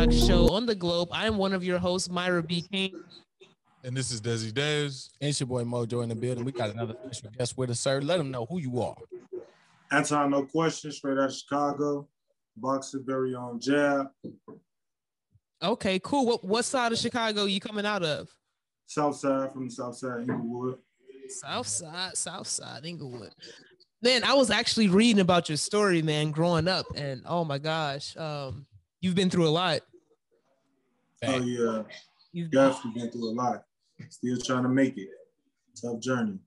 unorthodox show on the globe. I am one of your hosts, Myra B. King. And this is Desi Daves. And it's your boy Mojo in the building. We got another special guest with us, sir. Let them know who you are. Antoine, no question, straight out of Chicago. Boxer, very own Jab. Okay, cool. What side of Chicago you coming out of? South side, from the south side, Inglewood. South side, Inglewood. Man, I was actually reading about your story, man, growing up, and oh my gosh, you've been through a lot. Oh yeah, you've definitely been through a lot. Still trying to make it. Tough journey.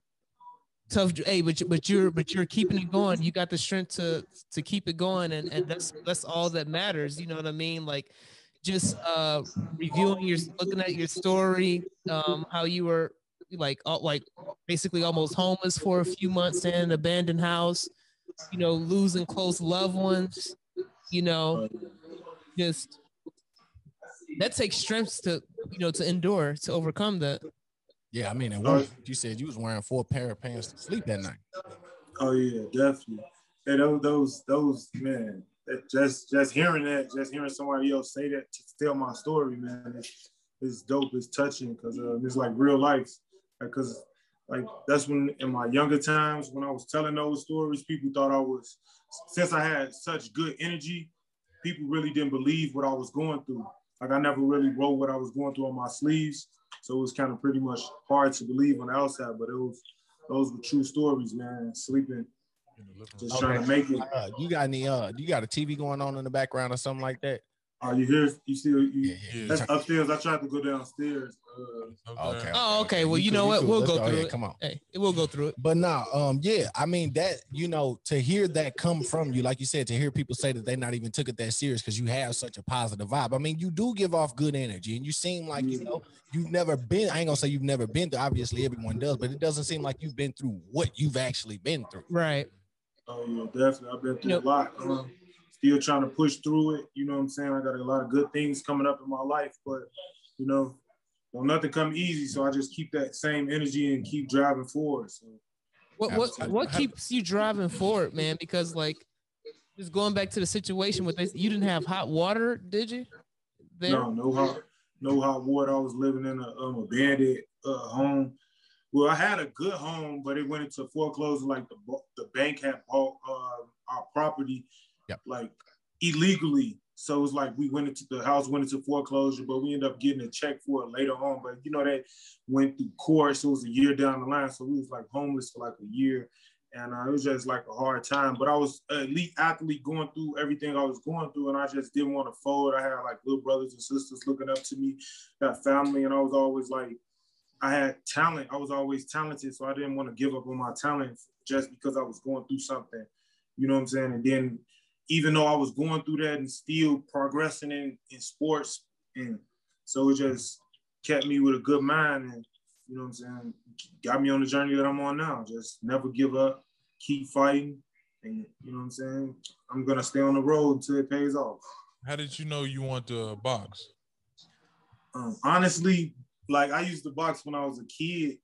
Hey, but you're keeping it going. You got the strength to keep it going, and that's all that matters. You know what I mean? Like, just looking at your story, how you were like basically almost homeless for a few months in an abandoned house, losing close loved ones, just that takes strength to endure, to overcome that. Yeah, I mean, and you said you was wearing 4 pair of pants to sleep that night. Oh yeah, definitely. Hey, those man, just hearing that, just hearing somebody else say that to tell my story, man, it's dope. It's touching because it's like real life. Because that's when in my younger times when I was telling those stories, people thought I was, since I had such good energy, people really didn't believe what I was going through. Like I never really wrote what I was going through on my sleeves, so it was kind of pretty much hard to believe on the outside. But those were true stories, man. Sleeping, just trying to make it. You got any? You got a TV going on in the background or something like that? You hear? You see? Yeah. That's upstairs. I tried to go downstairs. Okay. Oh, okay. Well, you know what? We'll go through it. Come on. Hey, we'll go through it. But now, yeah, I mean that, to hear that come from you, like you said, to hear people say that they not even took it that serious because you have such a positive vibe. I mean, you do give off good energy, and you seem like you've never been. I ain't gonna say you've never been through. Obviously, everyone does, but it doesn't seem like you've been through what you've actually been through. Right. Oh yeah, definitely. I've been through a lot. Still trying to push through it. You know what I'm saying? I got a lot of good things coming up in my life, but nothing come easy. So I just keep that same energy and keep driving forward. So what keeps you driving forward, man? Because just going back to the situation with this, you didn't have hot water, did you? There? No hot water. I was living in a abandoned home. Well, I had a good home, but it went into foreclosure. Like the bank had bought our property. Yep. Like illegally. So it was like the house went into foreclosure, but we ended up getting a check for it later on. But that went through court, so it was a year down the line. So we was like homeless for like a year. And it was just like a hard time. But I was an elite athlete going through everything I was going through, and I just didn't want to fold. I had like little brothers and sisters looking up to me, got family, and I was always like, I had talent. I was always talented, so I didn't want to give up on my talent just because I was going through something. You know what I'm saying? And then even though I was going through that and still progressing in sports, and so it just kept me with a good mind, and you know what I'm saying, got me on the journey that I'm on now. Just never give up, keep fighting, and you know what I'm saying, I'm gonna stay on the road until it pays off. How did you know you want to box? Honestly, I used to box when I was a kid,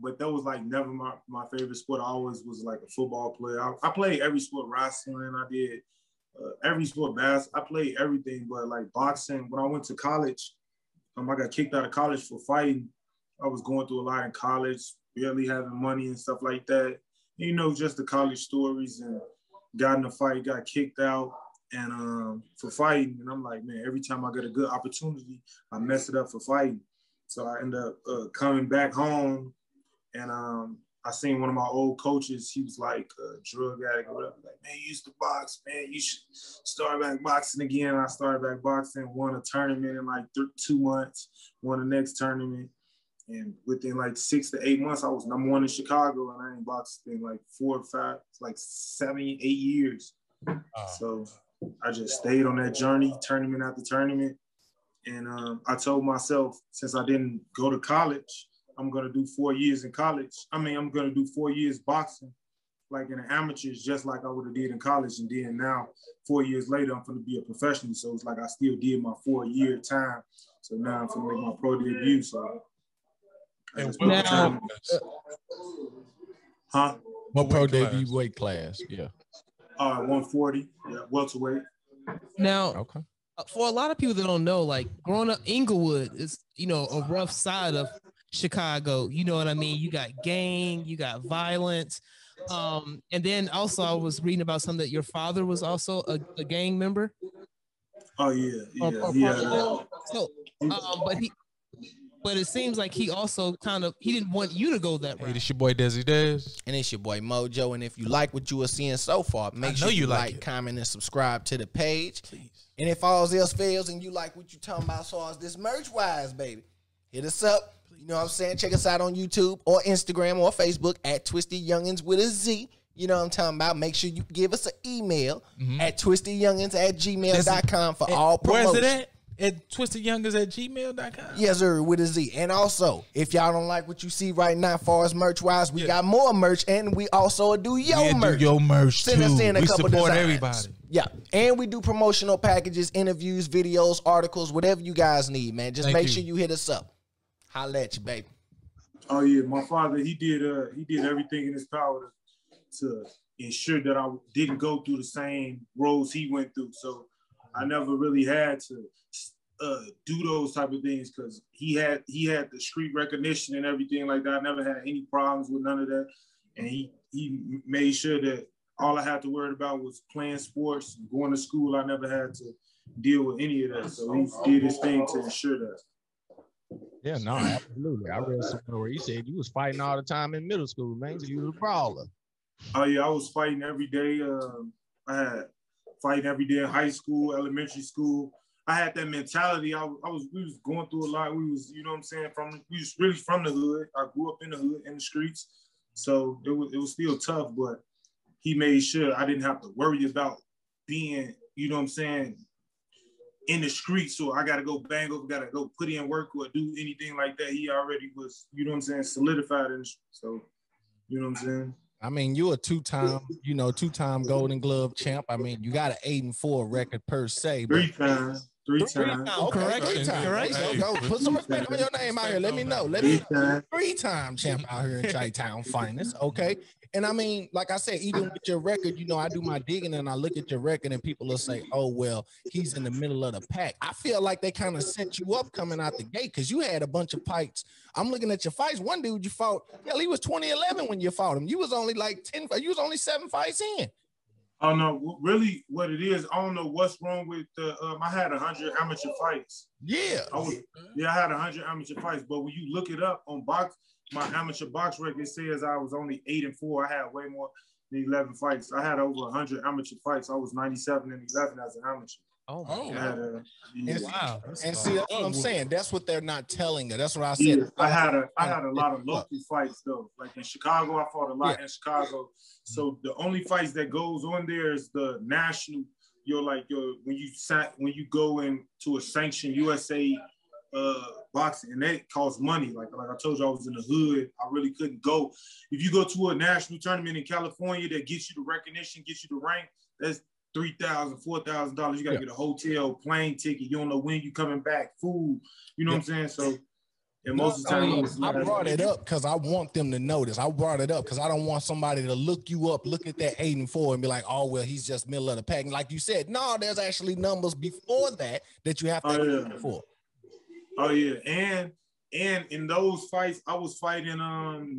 but that was never my favorite sport. I always was like a football player. I played every sport, wrestling, I did every sport, basketball. I played everything, but boxing, when I went to college, I got kicked out of college for fighting. I was going through a lot in college, barely having money and stuff like that. Just the college stories, and got in a fight, got kicked out, and for fighting. And I'm like, man, every time I get a good opportunity, I mess it up for fighting. So I ended up coming back home, and I seen one of my old coaches. He was like a drug addict or whatever. Like, man, you used to box, man. You should start back boxing again. I started back boxing, won a tournament in 2 months, won the next tournament. And within 6 to 8 months, I was number 1 in Chicago, and I ain't boxed in 4 or 5, 7, 8 years. So I just stayed on that journey, tournament after tournament. And I told myself, since I didn't go to college, I'm going to do 4 years in college. I'm going to do 4 years boxing, in the amateurs, just like I would have did in college. And then now, 4 years later, I'm going to be a professional. So it's I still did my 4-year time. So now I'm going to make my pro debut. So what pro debut weight class? Yeah. 140. Yeah, welterweight. Now, okay. For a lot of people that don't know, like growing up Inglewood is, you know, a rough side of Chicago. You know what I mean? You got gang, you got violence. And then also I was reading about something that your father was also a gang member. Oh yeah, So, but it seems like he also he didn't want you to go that route. Hey, this your boy Desi Dez. And it's your boy Mojo. And if you like what you are seeing so far, make sure you like, comment, and subscribe to the page. Please. And if all else fails and you like what you talking about as far as this merch-wise, baby, hit us up. You know what I'm saying? Check us out on YouTube or Instagram or Facebook at TwistedYounginz with a Z. You know what I'm talking about? Make sure you give us an email at TwistedYounginz@gmail.com for all promotions. Where's it at TwistedYounginz@gmail.com? Yes, sir, with a Z. And also, if y'all don't like what you see right now as far as merch-wise, we got more merch, and we also do merch. Do your merch, Send us in a we couple support designs. everybody. Yeah, and we do promotional packages, interviews, videos, articles, whatever you guys need, man. Just make sure you hit us up. Holla at you, baby. Oh yeah, my father, he did everything in his power to ensure that I didn't go through the same roads he went through. So I never really had to do those type of things because he had the street recognition and everything like that. I never had any problems with none of that, and he made sure that all I had to worry about was playing sports, going to school. I never had to deal with any of that. So he did his thing to ensure that. Yeah, no, absolutely. I read somewhere where he said you was fighting all the time in middle school, man. So you was a brawler. Oh yeah, I was fighting every day. I had fighting every day in high school, elementary school. I had that mentality. We was going through a lot. We was, you know what I'm saying, we was really from the hood. I grew up in the hood, in the streets. So it was still tough, but he made sure I didn't have to worry about being, you know what I'm saying, in the streets. So I got to go bang up, got to go put in work or do anything like that. He already was, you know what I'm saying, solidified in the streets. So, you know what I'm saying? I mean, you're a two-time Golden Glove champ. I mean, you got an 8-4 record per se. Three times. Correction. Go put some respect on your name out here. Let me know. Three-time champ out here in Chi-Town Finest. Okay. And I mean, like I said, even with your record, you know, I do my digging and I look at your record and people will say, oh, well, he's in the middle of the pack. I feel like they kind of set you up coming out the gate because you had a bunch of fights. I'm looking at your fights. One dude you fought, hell, he was 2011 when you fought him. You was only like 7 fights in. Oh no, really what it is, I don't know what's wrong with I had 100 amateur fights. Yeah. I had 100 amateur fights, but when you look it up on my amateur box record says I was only 8-4. I had way more than 11 fights. I had over 100 amateur fights. I was 97 and 11 as an amateur. Oh, wow. And see, that's what I'm saying. That's what they're not telling you. That's what I said. Yeah, I had a lot of local fights though. Like in Chicago, I fought a lot in Chicago. So the only fights that goes on there is the national. When you go into a sanctioned USA boxing, and that costs money. Like I told you, I was in the hood. I really couldn't go. If you go to a national tournament in California that gets you the recognition, gets you the rank, that's $3,000, $4,000. You got to get a hotel, plane ticket. You don't know when you coming back, food. You know what I'm saying? So, and most of the time, I brought it up because I want them to notice. I brought it up because I don't want somebody to look you up, look at that 8-4, and be like, "Oh, well, he's just middle of the pack." And like you said, no, there's actually numbers before that you have to for. Oh yeah, and in those fights, I was fighting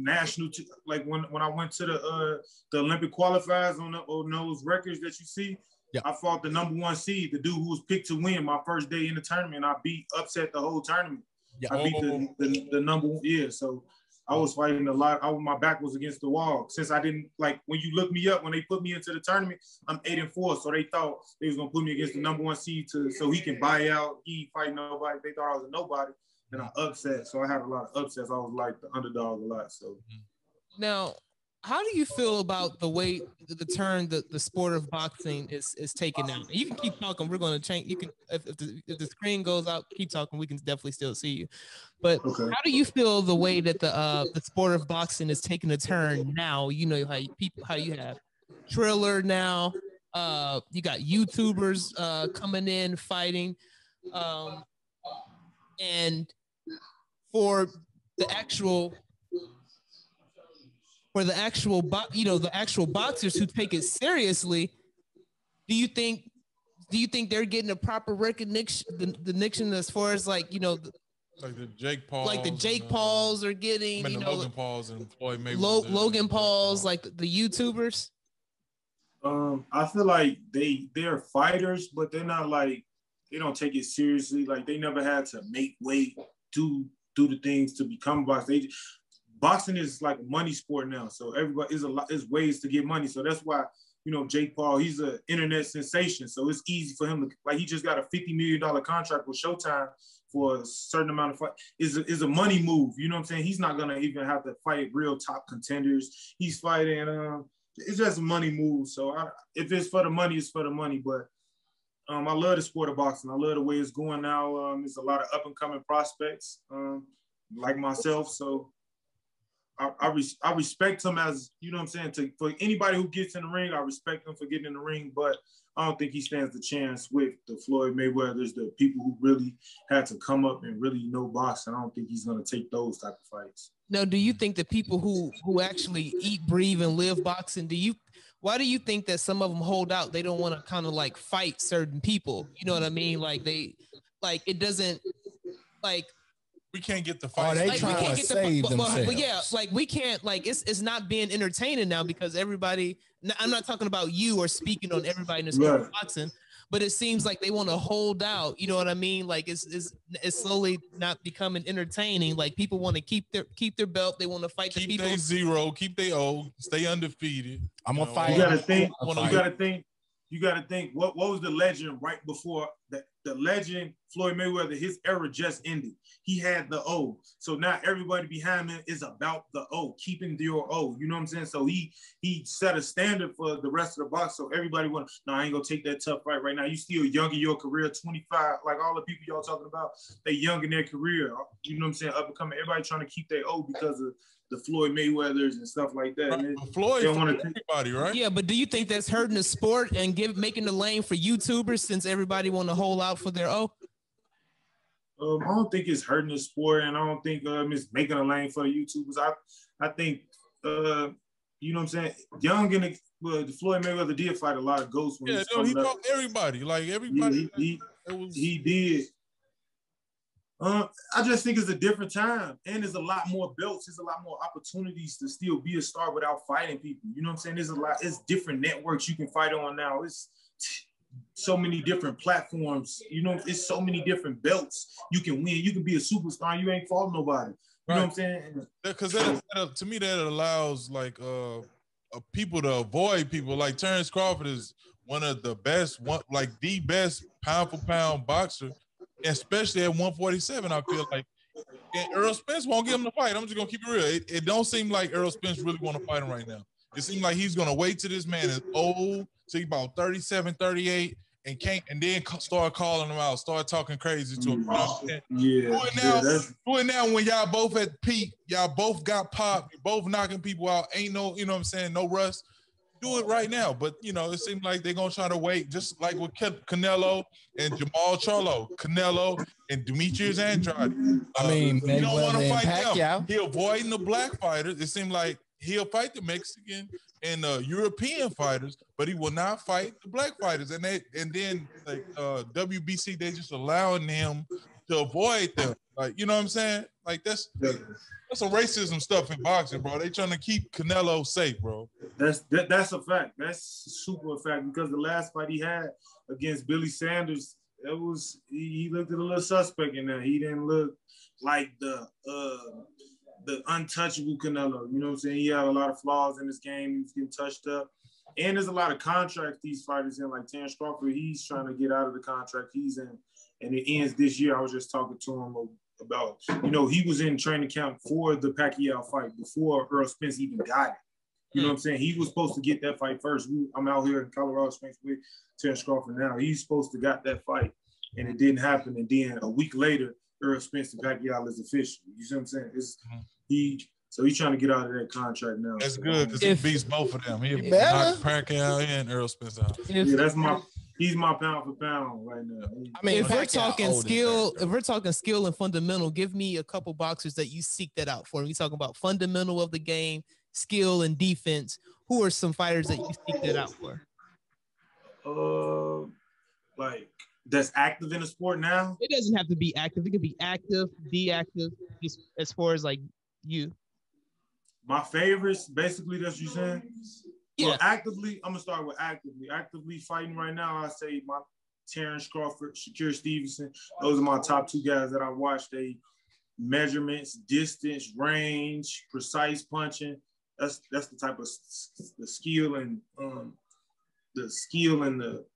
national. Like when I went to the Olympic qualifiers on those records that you see, I fought the number 1 seed, the dude who was picked to win my first day in the tournament. I upset the whole tournament. I beat the number 1. So I was fighting a lot. My back was against the wall. Since I didn't, like, when you look me up, when they put me into the tournament, I'm 8-4. So they thought they was gonna put me against the number 1 seed so he can buy out. He ain't fighting nobody. They thought I was a nobody. And I upset. So I had a lot of upsets. I was like the underdog a lot. So now, how do you feel about the way the turn the sport of boxing is taken now? You can keep talking. We're going to change. You can if the screen goes out, keep talking. We can definitely still see you. But how do you feel the way that the sport of boxing is taking a turn now? You know how you have Triller now. You got YouTubers coming in fighting, and for the actual boxers who take it seriously, do you think do you think they're getting a proper recognition, the recognition as far as like, you know, like the Jake Pauls, like the Jake Pauls are getting, I mean, you the know, Logan Pauls and Floyd Mayweather, Logan Pauls, like the YouTubers? I feel like they're fighters, but they're not like, they don't take it seriously. Like they never had to make weight, do the things to become boxer. Boxing is like a money sport now, so everybody is ways to get money. So that's why, you know, Jake Paul, he's an internet sensation, so it's easy for him to, like, he just got a $50 million contract with Showtime for a certain amount of fight. Is a money move. You know what I'm saying? He's not gonna even have to fight real top contenders. He's fighting. It's just a money move. So if it's for the money, it's for the money. But I love the sport of boxing. I love the way it's going now. There's a lot of up and coming prospects like myself. So I respect him, as, you know what I'm saying, for anybody who gets in the ring, I respect him for getting in the ring, but I don't think he stands the chance with the Floyd Mayweathers, the people who really had to come up and really know boxing. I don't think he's going to take those type of fights. Now, do you think the people who actually eat, breathe, and live boxing, why do you think that some of them hold out? They don't want to kind of like fight certain people. You know what I mean? Like it doesn't, like, we can't get the fight. Are they like, trying to save themselves? But yeah, like we can't, like it's not being entertaining now because everybody, I'm not talking about you or speaking on everybody in the sport of boxing, but it seems like they want to hold out. You know what I mean? Like it's slowly not becoming entertaining. Like people want to keep their belt. They want to fight the people. Keep their 0, keep their O, stay undefeated. I'm gonna fight. You gotta think. What was the legend right before the legend Floyd Mayweather? His era just ended. He had the O, so now everybody behind him is about the O, keeping your O. You know what I'm saying? So he set a standard for the rest of the box. So everybody went, no, I ain't gonna take that tough fight right now. You still young in your career, 25. Like all the people y'all talking about, they young in their career. You know what I'm saying? Up and coming. Everybody trying to keep their O because of the Floyd Mayweathers and stuff like that. Right. Floyd for everybody, right? Yeah, but do you think that's hurting the sport and making the lane for YouTubers since everybody want to hold out for their O? I don't think it's hurting the sport, and I don't think it's making a lane for the YouTubers. I think, you know what I'm saying? Young and the Floyd Mayweather did fight a lot of ghosts. When he fought everybody. Like everybody. He did. I just think it's a different time, and there's a lot more belts. There's a lot more opportunities to still be a star without fighting people. You know what I'm saying? It's different networks you can fight on now. It's so many different platforms. You know, it's so many different belts you can win. You can be a superstar and you ain't fought nobody. You know what I'm saying? Because to me that allows like people to avoid people. Like Terence Crawford is one of the best, the best pound for pound boxer, especially at 147. I feel like, and Earl Spence won't give him the fight. I'm just gonna keep it real. It don't seem like Earl Spence really want to fight him right now. It seems like he's gonna wait till this man is old, till he's about 37, 38, and then start calling him out, start talking crazy to him. Do it now when y'all both at peak, y'all both got popped, you both knocking people out. Ain't no, you know what I'm saying, no rust. Do it right now. But, you know, it seems like they're going to try to wait, just like with Canelo and Jamal Charlo, Canelo and Demetrius Andrade. I mean, he don't want to fight Pacquiao. them. He avoiding the black fighters. It seemed like he'll fight the Mexican and European fighters, but he will not fight the black fighters. And then like WBC, they just allowing them to avoid them. Like, you know what I'm saying? Like that's some racism stuff in boxing, bro. They trying to keep Canelo safe, bro. That's a fact. That's super a fact, because the last fight he had against Billy Sanders, he looked a little suspect in that. He didn't look like the untouchable Canelo. You know what I'm saying? He had a lot of flaws in his game. He was getting touched up. And there's a lot of contracts these fighters in, like Terence Crawford. He's trying to get out of the contract he's in, and it ends this year. I was just talking to him about, you know, he was in training camp for the Pacquiao fight before Earl Spence even got it. You know what I'm saying? He was supposed to get that fight first. I'm out here in Colorado Springs with Terence Crawford now. He's supposed to got that fight, and it didn't happen. And then a week later, Earl Spence and Pacquiao is official. You see what I'm saying? So he's trying to get out of that contract now. That's good, because he beats both of them. He'll knock Pacquiao and Earl Spence out. He's my pound for pound right now. I mean, if we're talking skill and fundamental, give me a couple boxers that you seek that out for. We talking about fundamental of the game, skill and defense. Who are some fighters that you seek that out for? like that's active in the sport now. It doesn't have to be active. It could be active, deactive, just as far as like you. My favorites, basically, that's you saying. Yeah. Well, actively, I'm gonna start with actively. Actively fighting right now, I say my Terence Crawford, Shakur Stevenson. Those are my top two guys that I watch. They measurements, distance, range, precise punching. That's the type of the skill and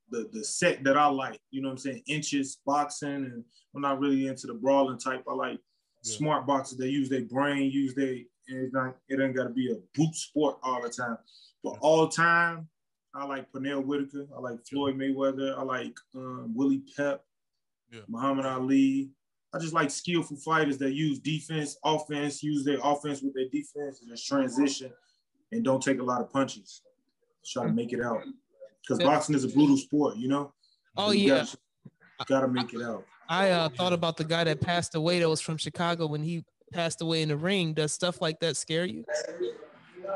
the set that I like. You know what I'm saying? Inches, boxing, and I'm not really into the brawling type. I like smart boxers. They use their brain, it ain't got to be a brute sport all the time. But all time, I like Pernell Whitaker. I like Floyd Mayweather. I like Willie Pep, Muhammad Ali. I just like skillful fighters that use defense, offense, use their offense with their defense, and just transition and don't take a lot of punches. Try to make it out. Because boxing is a brutal sport, you know? Oh, you gotta make it out. I thought about the guy that passed away that was from Chicago when he passed away in the ring. Does stuff like that scare you?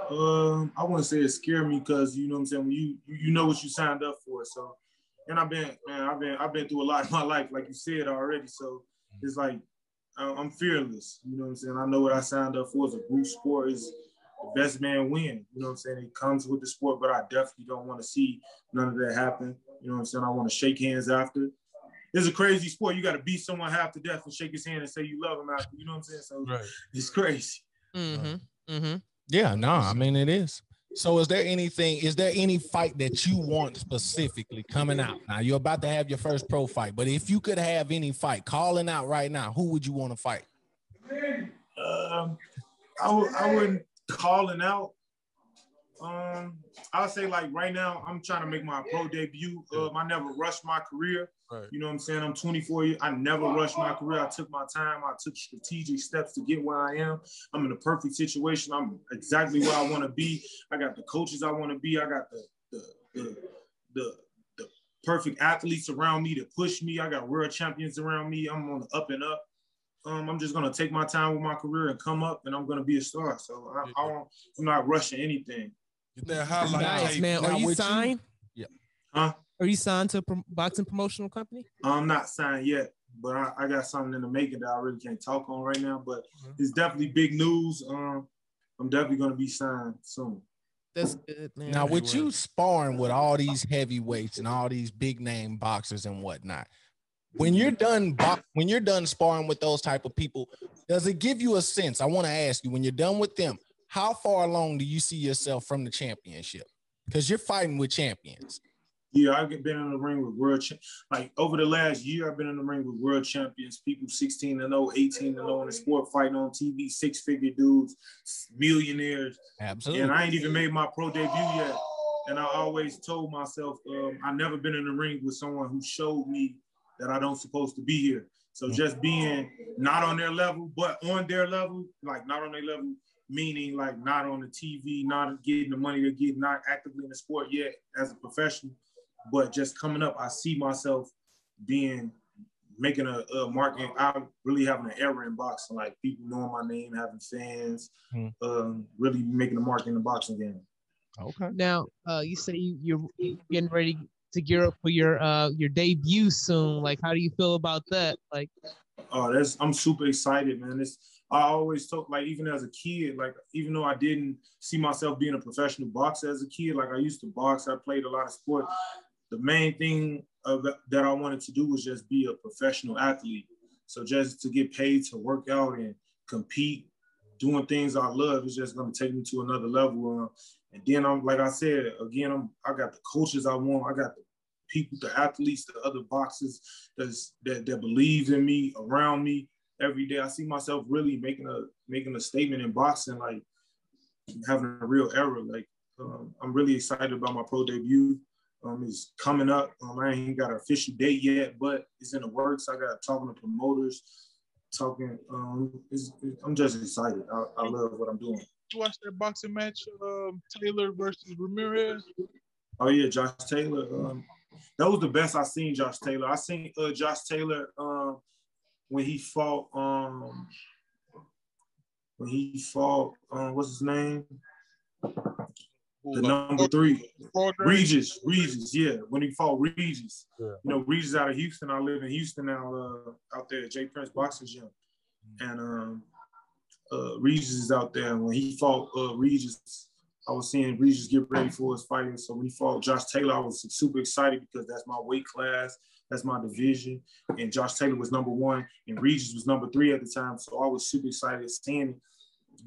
I wouldn't say it scared me because you know what I'm saying, when you know what you signed up for. So, and I've been through a lot in my life, like you said already. So it's like I'm fearless. You know what I'm saying? I know what I signed up for. Is a group sport. Is the best man win. You know what I'm saying? It comes with the sport, but I definitely don't want to see none of that happen. You know what I'm saying? I want to shake hands after. It's a crazy sport. You got to beat someone half to death and shake his hand and say you love him after. You know what I'm saying? So it's crazy. Yeah, no, I mean it is. So is there any fight that you want specifically coming out? Now you're about to have your first pro fight, but if you could have any fight calling out right now, who would you want to fight? I wouldn't calling out. I'll say like right now, I'm trying to make my pro debut. I never rushed my career. Right. You know what I'm saying? I'm 24 years. I never rushed my career. I took my time. I took strategic steps to get where I am. I'm in a perfect situation. I'm exactly where I want to be. I got the coaches I want to be. I got the perfect athletes around me to push me. I got world champions around me. I'm on the up and up. I'm just gonna take my time with my career and come up, and I'm gonna be a star. So I'm not rushing anything. Get that highlight nice, man. Now, Are you signed? Yeah. Are you signed to a boxing promotional company? I'm not signed yet, but I got something in the making that I really can't talk on right now. But it's definitely big news. I'm definitely gonna be signed soon. That's good, man. Now, with you sparring with all these heavyweights and all these big name boxers and whatnot, when you're done sparring with those type of people, does it give you a sense? I want to ask you, when you're done with them, how far along do you see yourself from the championship? Because you're fighting with champions. Yeah, I've been in the ring with like over the last year, I've been in the ring with world champions, people 16-0, 18-0 in the sport, fighting on TV, six-figure dudes, millionaires. Absolutely. And I ain't even made my pro debut yet. And I always told myself, I've never been in the ring with someone who showed me that I don't supposed to be here. So just being not on their level, but on their level, like not on their level, meaning like not on the TV, not getting the money they get, not actively in the sport yet as a professional, but just coming up, I see myself making a mark, and I'm really having an era in boxing, like people knowing my name, having fans, really making a mark in the boxing game. Okay. Now, you say you're getting ready to gear up for your debut soon. Like, how do you feel about that? Like, I'm super excited, man. I always told, like, even as a kid, like, even though I didn't see myself being a professional boxer as a kid, like I used to box, I played a lot of sports. The main thing that I wanted to do was just be a professional athlete. So just to get paid to work out and compete, doing things I love, is just going to take me to another level. And then I'm, like I said, again, I got the coaches I want. I got the people, the athletes, the other boxers that believe in me, around me every day. I see myself really making a statement in boxing, like having a real era. Like I'm really excited about my pro debut. It's coming up. I ain't got an official date yet, but it's in the works. I got talking to promoters, I'm just excited. I love what I'm doing. You watch that boxing match, Taylor versus Ramirez? Oh yeah, Josh Taylor. That was the best I seen Josh Taylor. I seen Josh Taylor when he fought what's his name? The number 3. Regis, yeah. When he fought Regis. Yeah. You know, Regis out of Houston. I live in Houston now, out there at J. Prince Boxing Gym. And Regis is out there. When he fought Regis, I was seeing Regis get ready for his fighting. So when he fought Josh Taylor, I was super excited because that's my weight class. That's my division. And Josh Taylor was number 1 and Regis was number 3 at the time. So I was super excited seeing it.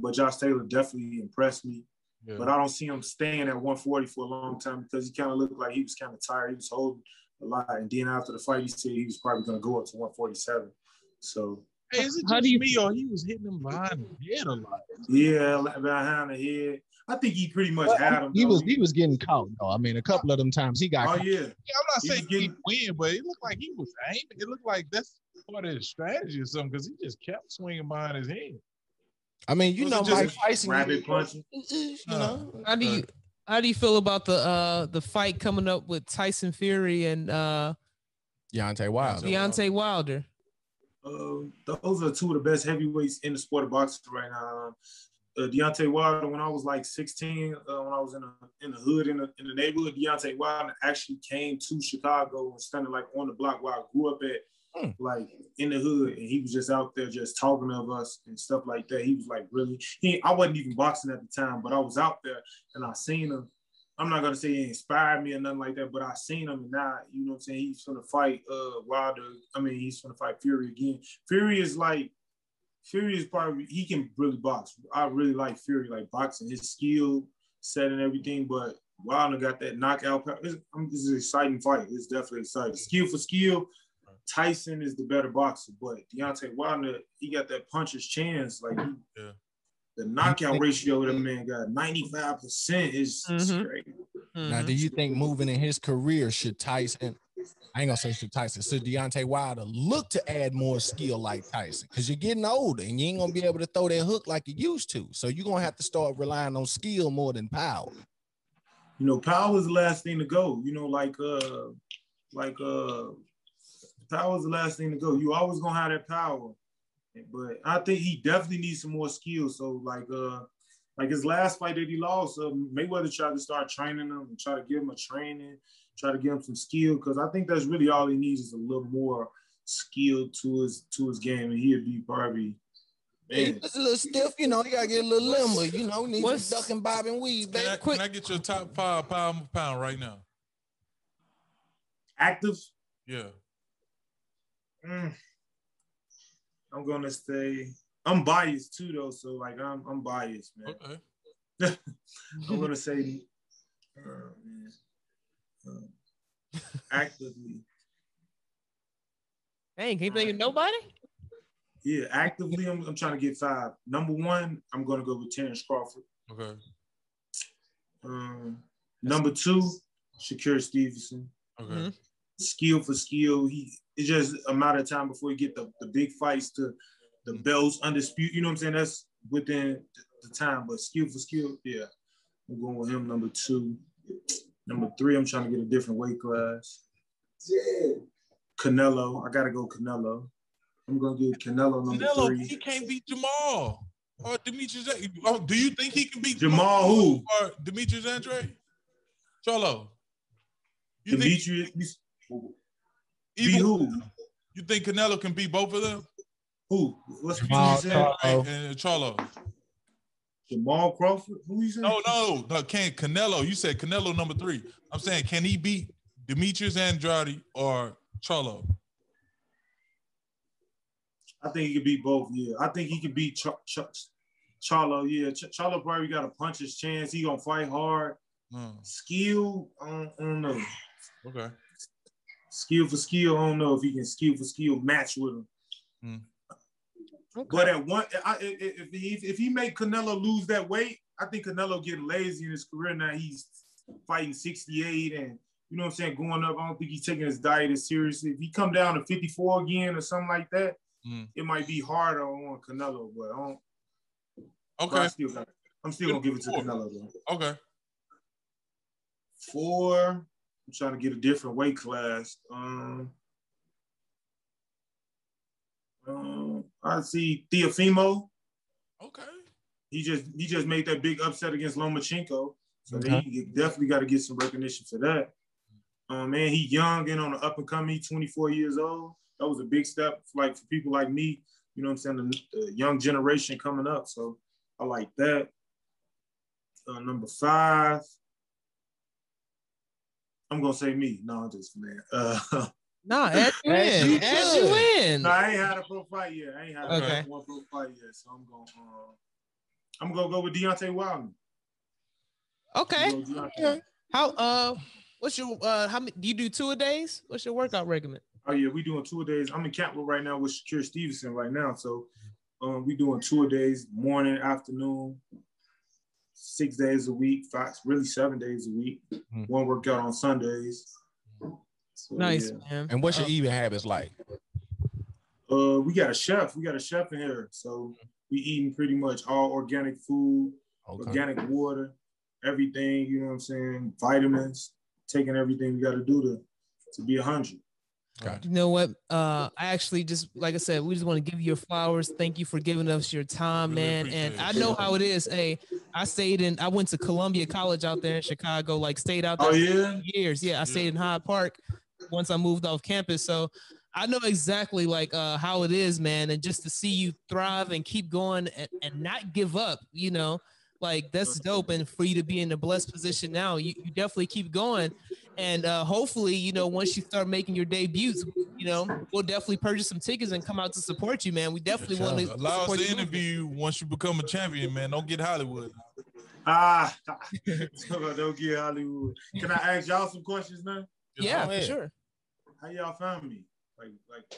But Josh Taylor definitely impressed me. Yeah. But I don't see him staying at 140 for a long time because he kind of looked like he was kind of tired. He was holding a lot. And then after the fight, he said he was probably going to go up to 147. So. Hey, is it just me or he was hitting him behind the head a lot? Yeah, behind the head. I think he pretty much had him. He was getting caught, though. I mean, a couple of them times he got caught. Yeah. I'm not saying he win, but it looked like he was aiming. It looked like that's part of his strategy or something because he just kept swinging behind his head. I mean, you know, Mike Tyson. Rabbit punching. You know. How do you feel about the fight coming up with Tyson Fury and Deontay Wilder? Those are 2 of the best heavyweights in the sport of boxing right now. Deontay Wilder, when I was like 16, when I was in the hood, in the neighborhood, Deontay Wilder actually came to Chicago and standing like on the block where I grew up at, like in the hood, and he was just out there just talking of us and stuff like that. He was like really, I wasn't even boxing at the time, but I was out there and I seen him. I'm not gonna say he inspired me or nothing like that, but I seen him and now, you know what I'm saying, he's gonna fight Wilder. I mean, he's gonna fight Fury again. Fury is probably, he can really box. I really like Fury, like boxing, his skill set and everything, but Wilder got that knockout power. This is an exciting fight. It's definitely exciting. Skill for skill, Tyson is the better boxer, but Deontay Wilder, he got that puncher's chance. Like, the knockout ratio that man got, 95% is straight. Now, do you think moving in his career should Deontay Wilder look to add more skill like Tyson? Because you're getting older and you ain't going to be able to throw that hook like you used to. So you're going to have to start relying on skill more than power. You know, power is the last thing to go. You know, power is the last thing to go. You always going to have that power. But I think he definitely needs some more skill. So like his last fight that he lost, Mayweather tried to start training him and try to give him a training, try to give him some skill, because I think that's really all he needs is a little more skill to his game, and he'd be probably. It's a little stiff, you know. You gotta get a little limber, you know. Need some duck and bob and weave, baby. Can I get your top 5 pound for pound right now? Active? Yeah. I'm gonna say I'm biased too, though. So like I'm biased, man. Okay. I'm gonna say actively. Dang, can't think of nobody? Yeah, actively I'm trying to get 5. Number 1, I'm gonna go with Terence Crawford. Okay. Number 2, Shakur Stevenson. Okay. Skill for skill, it's just a matter of time before you get the big fights to the belts, undisputed. You know what I'm saying? That's within the time. But skill for skill, yeah, I'm going with him. Number 2. Number 3, I'm trying to get a different weight class. Yeah. Canelo, I gotta go Canelo. I'm gonna get Canelo number 3. He can't beat Jamal or Demetrius. Do you think he can beat Jamal who? Or Demetrius Andre? Cholo. Demetrius. Who? You think Canelo can beat both of them? Who? What's Jamal and Cholo? Jamal Crawford? Who you saying? No. Can't Canelo? You said Canelo number 3. I'm saying, can he beat Demetrius Andrade or Cholo? I think he could beat both. Yeah, I think he could beat Cholo. Yeah, Cholo probably got a puncher's chance. He gonna fight hard. Skill, I don't know. Okay. Skill for skill, I don't know if he can skill for skill match with him. Okay. But at one, if he make Canelo lose that weight, I think Canelo getting lazy in his career now. He's fighting 68 and, you know what I'm saying, going up. I don't think he's taking his diet as seriously. If he come down to 54 again or something like that, it might be harder on Canelo. But I don't. Okay. But I'm still gonna give it to Canelo though. Okay. 4. I'm trying to get a different weight class. I see Teofimo. Okay. He just made that big upset against Lomachenko. So he definitely got to get some recognition for that. Man, he young and on the up and coming, 24 years old. That was a big step, like for people like me. You know what I'm saying? The young generation coming up. So I like that. Number 5. I'm gonna say me. No, I'm just man. No, add you in. Add you in. No, I ain't had a pro fight yet. I ain't had one pro fight yet. So I'm gonna go with Deontay Wilder. Okay. How what's your how many do you do 2-a-days? What's your workout regimen? Oh yeah, we doing 2-a-days. I'm in Campbell right now with Shakur Stevenson right now. So we doing 2-a-days, morning, afternoon, 6 days a week, 7 days a week. One workout on Sundays. So, nice, man. And what's your eating habits like? We got a chef. We got a chef in here. So we eating pretty much all organic food, organic water, everything, you know what I'm saying? Vitamins, taking everything we got to do to be 100. You know what? I actually just, like I said, we just want to give you your flowers. Thank you for giving us your time, man. And I know how it is. Hey, I went to Columbia College out there in Chicago, like stayed out there for years. Yeah, I stayed in Hyde Park once I moved off campus. So I know exactly like how it is, man. And just to see you thrive and keep going and not give up, you know, like that's dope. And for you to be in a blessed position now, you definitely keep going. And hopefully, you know, once you start making your debuts, you know, we'll definitely purchase some tickets and come out to support you, man. We definitely want to allow us to interview you once you become a champion, man. Don't get Hollywood. Don't get Hollywood. Can I ask y'all some questions now? Yeah, for sure. How y'all found me? Like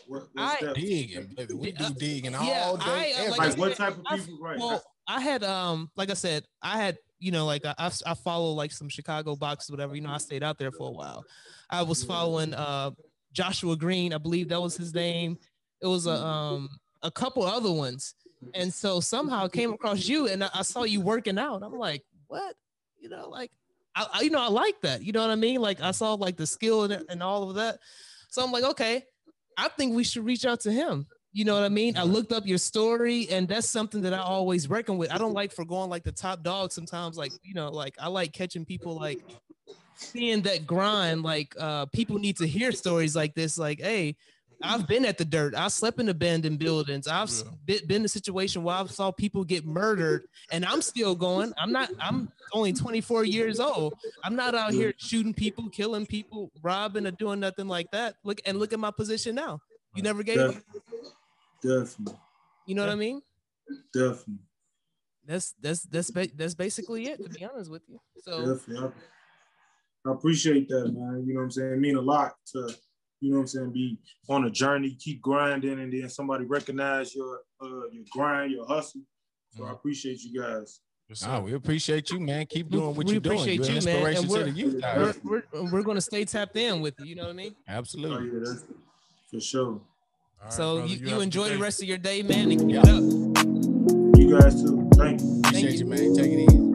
what digging, baby. We do digging all day. Like what type of people, right? Well, I had like I said, you know, like I follow like some Chicago boxers, whatever. You know, I stayed out there for a while. I was following Joshua Green, I believe that was his name. It was a couple other ones, and so somehow I came across you, and I saw you working out. I'm like, what? You know, like I like that. You know what I mean? Like I saw like the skill and all of that. So I'm like, okay, I think we should reach out to him. You know what I mean? I looked up your story, and that's something that I always reckon with. I don't like forgoing like the top dog sometimes. Like, you know, like I like catching people, like seeing that grind. Like people need to hear stories like this. Like, hey, I've been at the dirt. I slept in abandoned buildings. I've been in a situation where I saw people get murdered, and I'm still going. I'm only 24 years old. I'm not out here shooting people, killing people, robbing, or doing nothing like that. Look at my position now. You never gave up. Definitely. You know what I mean? Definitely. That's basically it, to be honest with you. So definitely. I appreciate that, man. You know what I'm saying? It means a lot to, you know what I'm saying, be on a journey, keep grinding, and then somebody recognize your grind, your hustle. So I appreciate you guys. We appreciate you, man. Keep doing what you're doing. Appreciate you're you, man. And to the youth guys. We're gonna stay tapped in with you. You know what I mean? Absolutely. Oh, yeah, that's for sure. Right, so brother, you enjoy the rest of your day, man, and keep it up. You guys too. Thank you. Appreciate you, man. Take it easy.